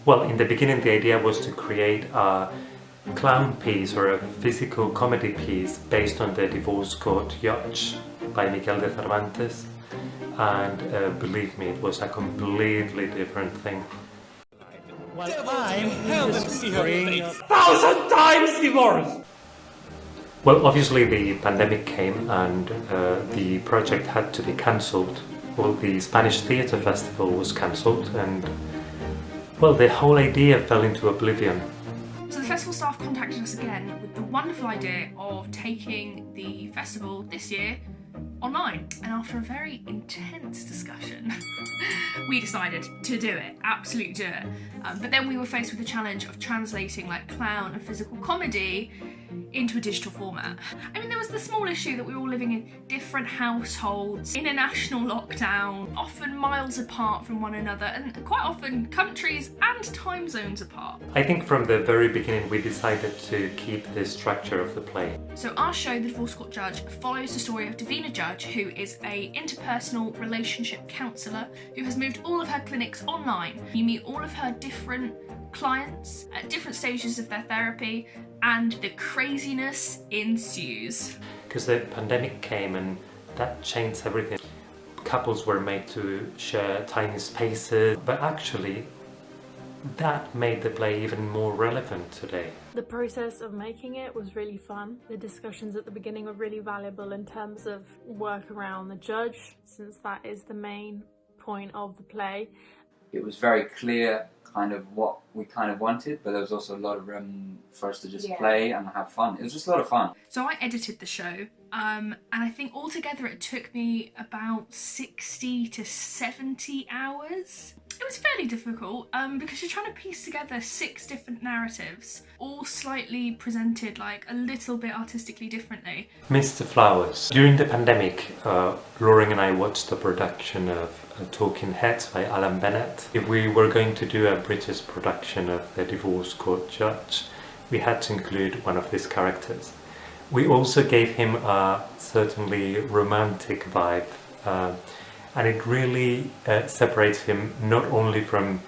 Well, in the beginning the idea was to create a clown piece or a physical comedy piece based on the Divorce Court Judge by Miguel de Cervantes, and believe me, it was a completely different thing. Well, I'm Thousand times divorced! Well, obviously the pandemic came and the project had to be cancelled. Well, the Spanish Theatre Festival was cancelled and, well, the whole idea fell into oblivion. So the festival staff contacted us again with the wonderful idea of taking the festival this year online, and after a very intense discussion we decided to do it, absolutely do it. But then we were faced with the challenge of translating like clown and physical comedy into a digital format. I mean, there was the small issue that we were all living in different households, in a national lockdown, often miles apart from one another, and quite often countries and time zones apart. I think from the very beginning we decided to keep the structure of the play. So our show, The Divorce Court Judge, follows the story of Divina Judge, who is a interpersonal relationship counsellor who has moved all of her clinics online. You meet all of her different clients at different stages of their therapy, and the craziness ensues. Because the pandemic came and that changed everything. Couples were made to share tiny spaces, but actually that made the play even more relevant today. The process of making it was really fun. The discussions at the beginning were really valuable in terms of work around the judge, since that is the main point of the play. It was very clear kind of what we kind of wanted, but there was also a lot of room for us to just play and have fun. It was just a lot of fun. So I edited the show, and I think altogether it took me about 60 to 70 hours. It was fairly difficult because you're trying to piece together 6 different narratives, all slightly presented like a little bit artistically differently. Mr. Flowers. During the pandemic, Lauren and I watched a production of Talking Heads by Alan Bennett. If we were going to do a British production of The Divorce Court Judge, we had to include one of these characters. We also gave him a certainly romantic vibe, and it really separates him not only from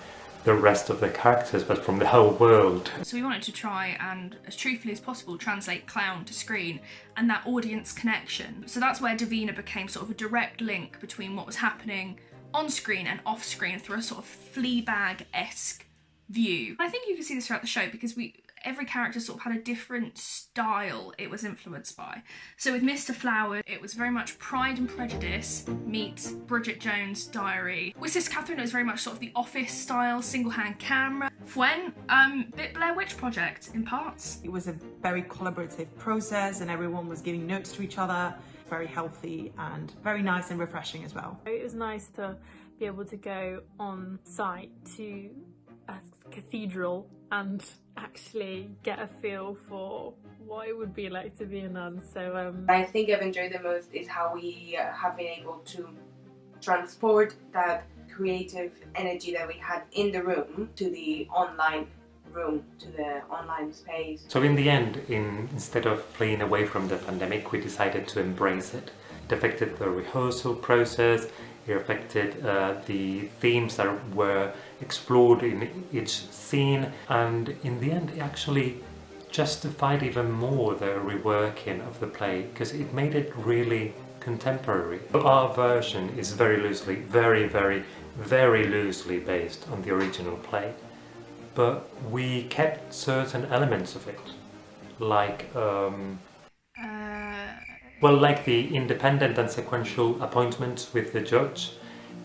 the rest of the characters but from the whole world. So we wanted to try and, as truthfully as possible, translate clown to screen and that audience connection. So that's where Divina became sort of a direct link between what was happening on screen and off screen through a sort of Fleabag-esque view. I think you can see this throughout the show because every character sort of had a different style it was influenced by. So with Mr. Flower, it was very much Pride and Prejudice meets Bridget Jones' Diary. With Sis Catherine, it was very much sort of the Office style, single-hand camera. FUEN, bit Blair Witch Project in parts. It was a very collaborative process and everyone was giving notes to each other. Very healthy and very nice and refreshing as well. It was nice to be able to go on site to a cathedral and actually get a feel for what it would be like to be a nun. So I think I've enjoyed the most is how we have been able to transport that creative energy that we had in the room to the online room, to the online space. So in the end, instead of playing away from the pandemic, we decided to embrace it. It affected the rehearsal process, it affected the themes that were explored in each scene, and in the end it actually justified even more the reworking of the play because it made it really contemporary. Our version is very loosely, very loosely based on the original play, but we kept certain elements of it, like like the independent and sequential appointments with the judge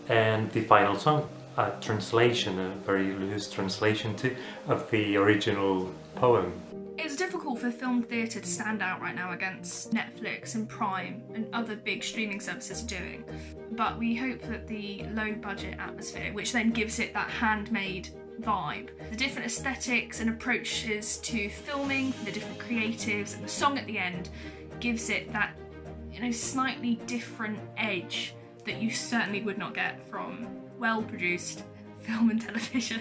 and the final song, a translation, a very loose translation too, of the original poem. It's difficult for film theatre to stand out right now against Netflix and Prime and other big streaming services are doing, but we hope that the low budget atmosphere, which then gives it that handmade vibe, the different aesthetics and approaches to filming from the different creatives and the song at the end gives it that, you know, slightly different edge that you certainly would not get from well-produced film and television.